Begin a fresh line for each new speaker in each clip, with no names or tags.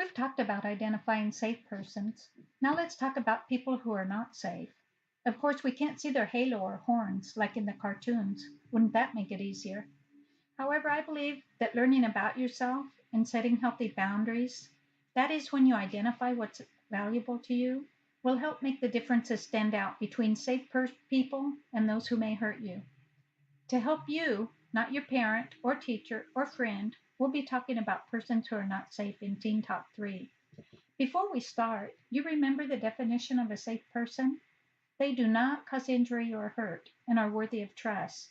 We've talked about identifying safe persons. Now let's talk about people who are not safe. Of course, we can't see their halo or horns like in the cartoons. Wouldn't that make it easier? However, I believe that learning about yourself and setting healthy boundaries, that is when you identify what's valuable to you, will help make the differences stand out between safe people and those who may hurt you. To help you, not your parent or teacher or friend, we'll be talking about persons who are not safe in Teen Talk 3. Before we start, you remember the definition of a safe person? They do not cause injury or hurt and are worthy of trust.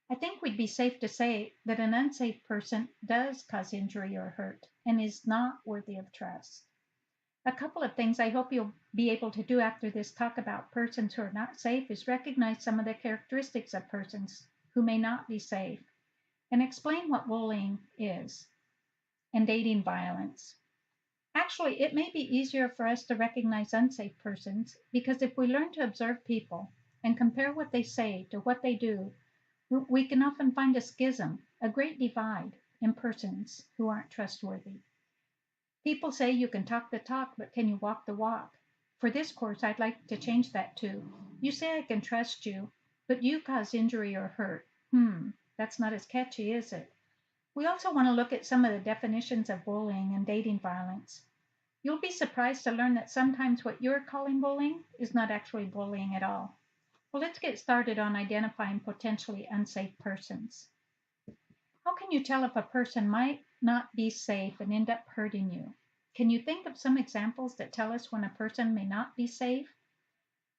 I think we'd be safe to say that an unsafe person does cause injury or hurt and is not worthy of trust. A couple of things I hope you'll be able to do after this talk about persons who are not safe is recognize some of the characteristics of persons who may not be safe and explain what bullying is and dating violence. Actually, it may be easier for us to recognize unsafe persons because if we learn to observe people and compare what they say to what they do, we can often find a schism, a great divide in persons who aren't trustworthy. People say you can talk the talk, but can you walk the walk? For this course, I'd like to change that to you say I can trust you, but you cause injury or hurt. That's not as catchy, is it? We also want to look at some of the definitions of bullying and dating violence. You'll be surprised to learn that sometimes what you're calling bullying is not actually bullying at all. Well, let's get started on identifying potentially unsafe persons. How can you tell if a person might not be safe and end up hurting you? Can you think of some examples that tell us when a person may not be safe?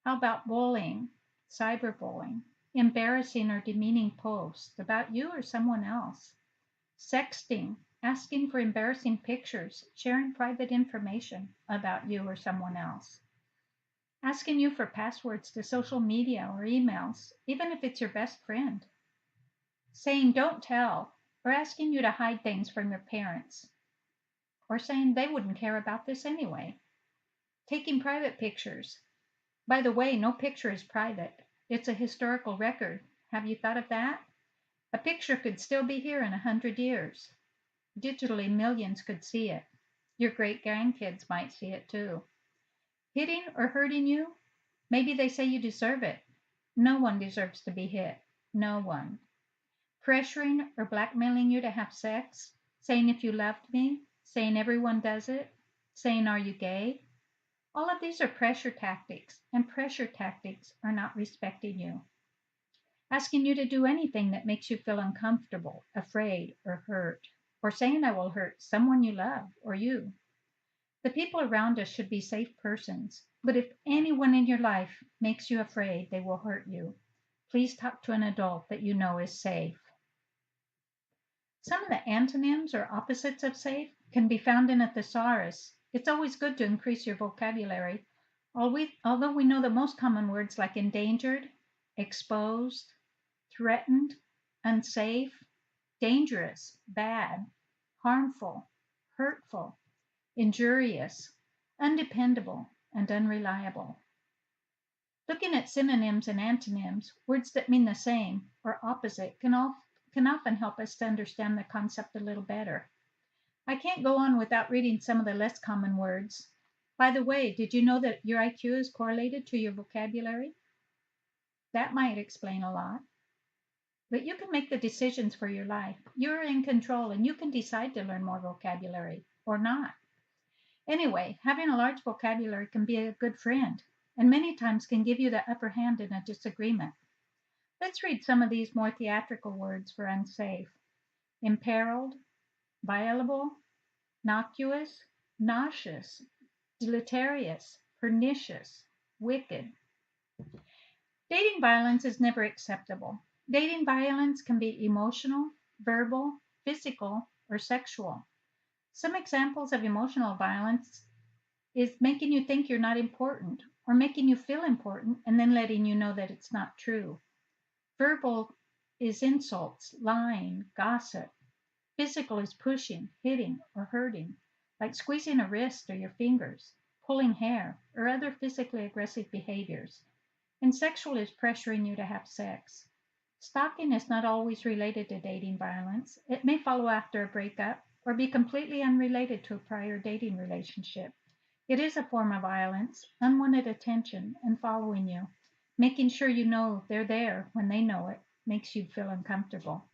How about bullying, cyberbullying, embarrassing or demeaning posts about you or someone else? Sexting, asking for embarrassing pictures, sharing private information about you or someone else. Asking you for passwords to social media or emails, even if it's your best friend. Saying don't tell, or asking you to hide things from your parents. Or saying they wouldn't care about this anyway. Taking private pictures. By the way, no picture is private. It's a historical record. Have you thought of that? A picture could still be here in 100 years. Digitally, millions could see it. Your great grandkids might see it too. Hitting or hurting you? Maybe they say you deserve it. No one deserves to be hit. No one. Pressuring or blackmailing you to have sex? Saying if you loved me? Saying everyone does it? Saying are you gay? All of these are pressure tactics, and pressure tactics are not respecting you. Asking you to do anything that makes you feel uncomfortable, afraid, or hurt, or saying I will hurt someone you love or you. The people around us should be safe persons, but if anyone in your life makes you afraid they will hurt you, please talk to an adult that you know is safe. Some of the antonyms or opposites of safe can be found in a thesaurus. It's always good to increase your vocabulary, although we know the most common words like endangered, exposed, threatened, unsafe, dangerous, bad, harmful, hurtful, injurious, undependable, and unreliable. Looking at synonyms and antonyms, words that mean the same or opposite can often help us to understand the concept a little better. I can't go on without reading some of the less common words. By the way, did you know that your IQ is correlated to your vocabulary? That might explain a lot. But you can make the decisions for your life. You're in control and you can decide to learn more vocabulary or not. Anyway, having a large vocabulary can be a good friend and many times can give you the upper hand in a disagreement. Let's read some of these more theatrical words for unsafe. Imperiled, violable, innocuous, nauseous, deleterious, pernicious, wicked. Dating violence is never acceptable. Dating violence can be emotional, verbal, physical, or sexual. Some examples of emotional violence is making you think you're not important or making you feel important and then letting you know that it's not true. Verbal is insults, lying, gossip. Physical is pushing, hitting, or hurting, like squeezing a wrist or your fingers, pulling hair, or other physically aggressive behaviors. And sexual is pressuring you to have sex. Stalking is not always related to dating violence. It may follow after a breakup, or be completely unrelated to a prior dating relationship. It is a form of violence, unwanted attention, and following you. Making sure you know they're there when they know it makes you feel uncomfortable.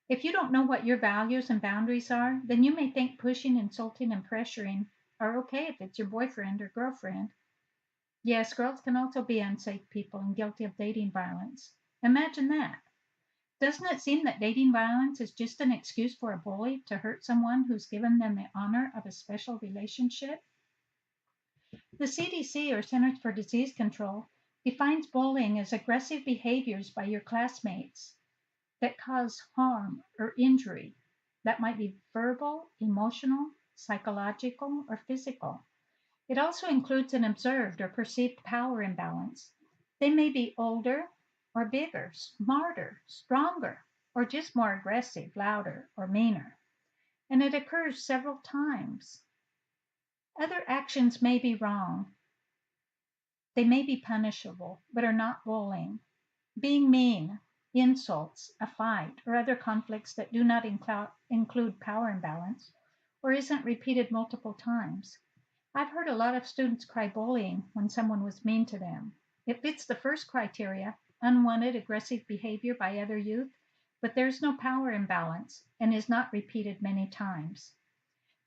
If you don't know what your values and boundaries are, then you may think pushing, insulting, and pressuring are okay if it's your boyfriend or girlfriend. Yes, girls can also be unsafe people and guilty of dating violence. Imagine that. Doesn't it seem that dating violence is just an excuse for a bully to hurt someone who's given them the honor of a special relationship? The CDC, or Centers for Disease Control, defines bullying as aggressive behaviors by your classmates that cause harm or injury. That might be verbal, emotional, psychological, or physical. It also includes an observed or perceived power imbalance. They may be older or bigger, smarter, stronger, or just more aggressive, louder, or meaner. And it occurs several times. Other actions may be wrong. They may be punishable, but are not bullying. Being mean, insults, a fight, or other conflicts that do not include power imbalance or isn't repeated multiple times. I've heard a lot of students cry bullying when someone was mean to them. It fits the first criteria, unwanted aggressive behavior by other youth, but there's no power imbalance and is not repeated many times.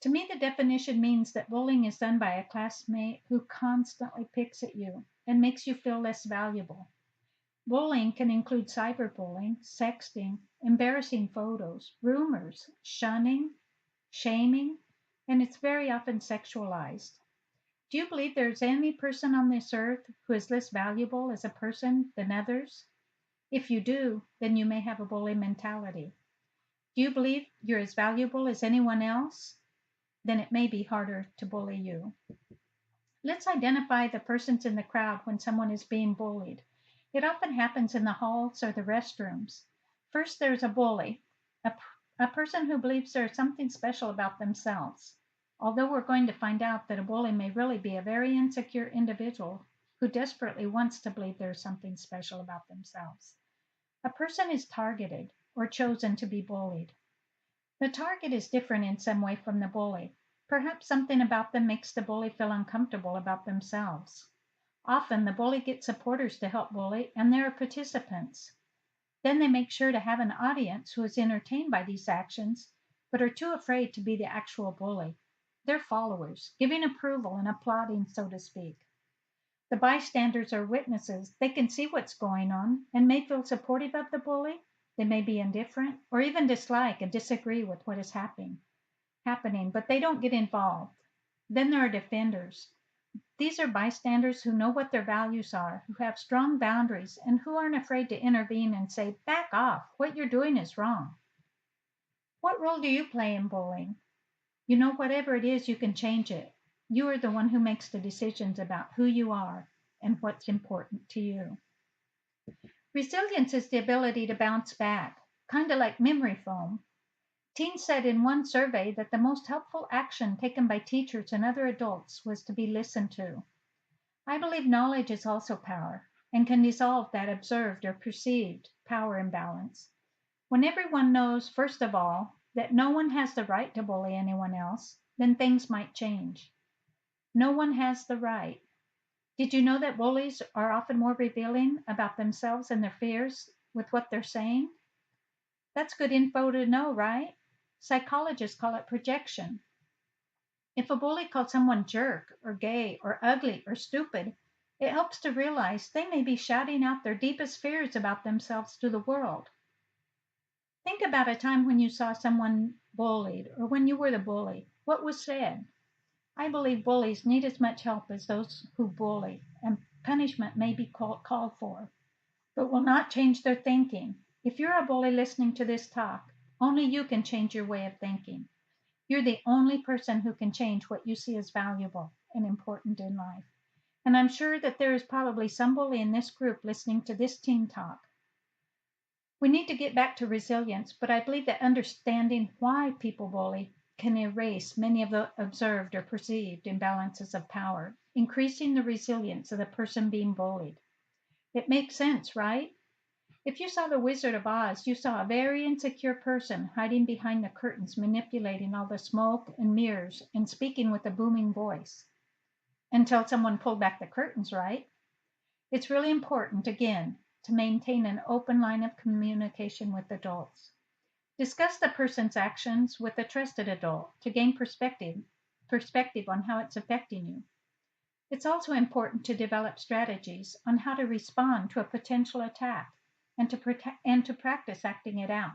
To me, the definition means that bullying is done by a classmate who constantly picks at you and makes you feel less valuable. Bullying can include cyberbullying, sexting, embarrassing photos, rumors, shunning, shaming, and it's very often sexualized. Do you believe there's any person on this earth who is less valuable as a person than others? If you do, then you may have a bully mentality. Do you believe you're as valuable as anyone else? Then it may be harder to bully you. Let's identify the persons in the crowd when someone is being bullied. It often happens in the halls or the restrooms. First, there's a bully, a person who believes there's something special about themselves. Although we're going to find out that a bully may really be a very insecure individual who desperately wants to believe there's something special about themselves. A person is targeted or chosen to be bullied. The target is different in some way from the bully. Perhaps something about them makes the bully feel uncomfortable about themselves. Often the bully gets supporters to help bully, and there are participants. Then they make sure to have an audience who is entertained by these actions, but are too afraid to be the actual bully. They're followers, giving approval and applauding, so to speak. The bystanders are witnesses. They can see what's going on and may feel supportive of the bully. They may be indifferent or even dislike and disagree with what is happening, but they don't get involved. Then there are defenders. These are bystanders who know what their values are, who have strong boundaries, and who aren't afraid to intervene and say, back off, what you're doing is wrong. What role do you play in bullying? You know, whatever it is, you can change it. You are the one who makes the decisions about who you are and what's important to you. Resilience is the ability to bounce back, kind of like memory foam. Teens said in one survey that the most helpful action taken by teachers and other adults was to be listened to. I believe knowledge is also power and can dissolve that observed or perceived power imbalance. When everyone knows, first of all, that no one has the right to bully anyone else, then things might change. No one has the right. Did you know that bullies are often more revealing about themselves and their fears with what they're saying? That's good info to know, right? Psychologists call it projection. If a bully calls someone jerk or gay or ugly or stupid, it helps to realize they may be shouting out their deepest fears about themselves to the world. Think about a time when you saw someone bullied or when you were the bully. What was said? I believe bullies need as much help as those who bully, and punishment may be called for, but will not change their thinking. If you're a bully listening to this talk, only you can change your way of thinking. You're the only person who can change what you see as valuable and important in life. And I'm sure that there is probably some bully in this group listening to this teen talk. We need to get back to resilience, but I believe that understanding why people bully can erase many of the observed or perceived imbalances of power, increasing the resilience of the person being bullied. It makes sense, right? If you saw the Wizard of Oz, you saw a very insecure person hiding behind the curtains, manipulating all the smoke and mirrors and speaking with a booming voice. Until someone pulled back the curtains, right? It's really important, again, to maintain an open line of communication with adults. Discuss the person's actions with a trusted adult to gain perspective on how it's affecting you. It's also important to develop strategies on how to respond to a potential attack and to practice acting it out.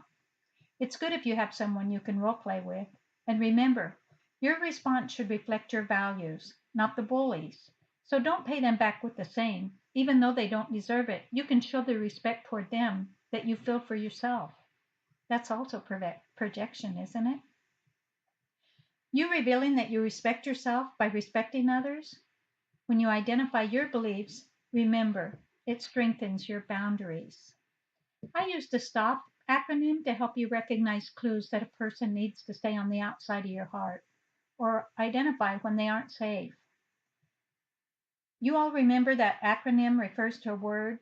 It's good if you have someone you can role play with. And remember, your response should reflect your values, not the bullies. So don't pay them back with the same. Even though they don't deserve it, you can show the respect toward them that you feel for yourself. That's also projection, isn't it? You revealing that you respect yourself by respecting others. When you identify your beliefs, remember, it strengthens your boundaries. I use the STOP acronym to help you recognize clues that a person needs to stay on the outside of your heart or identify when they aren't safe. You all remember that acronym refers to a word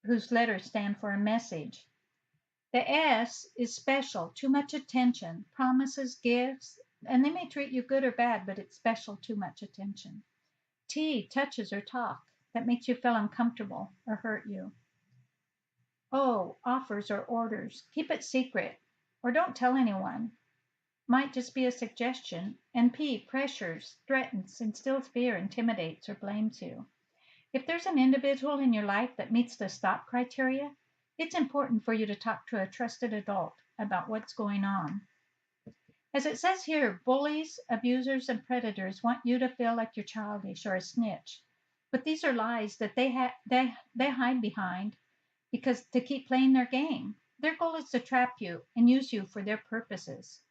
whose letters stand for a message. The S is special, too much attention, promises, gifts, and they may treat you good or bad, but it's special, too much attention. T, touches or talk, that makes you feel uncomfortable or hurt you. O, offers or orders, keep it secret or don't tell anyone. Might just be a suggestion. And P, pressures, threatens, instills fear, intimidates, or blames you. If there's an individual in your life that meets the stop criteria, it's important for you to talk to a trusted adult about what's going on. As it says here, bullies, abusers, and predators want you to feel like you're childish or a snitch. But these are lies that they hide behind because to keep playing their game. Their goal is to trap you and use you for their purposes.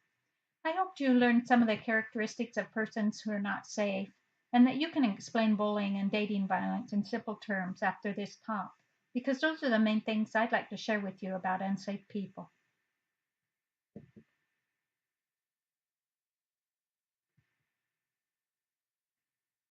I hope you learned some of the characteristics of persons who are not safe and that you can explain bullying and dating violence in simple terms after this talk, because those are the main things I'd like to share with you about unsafe people.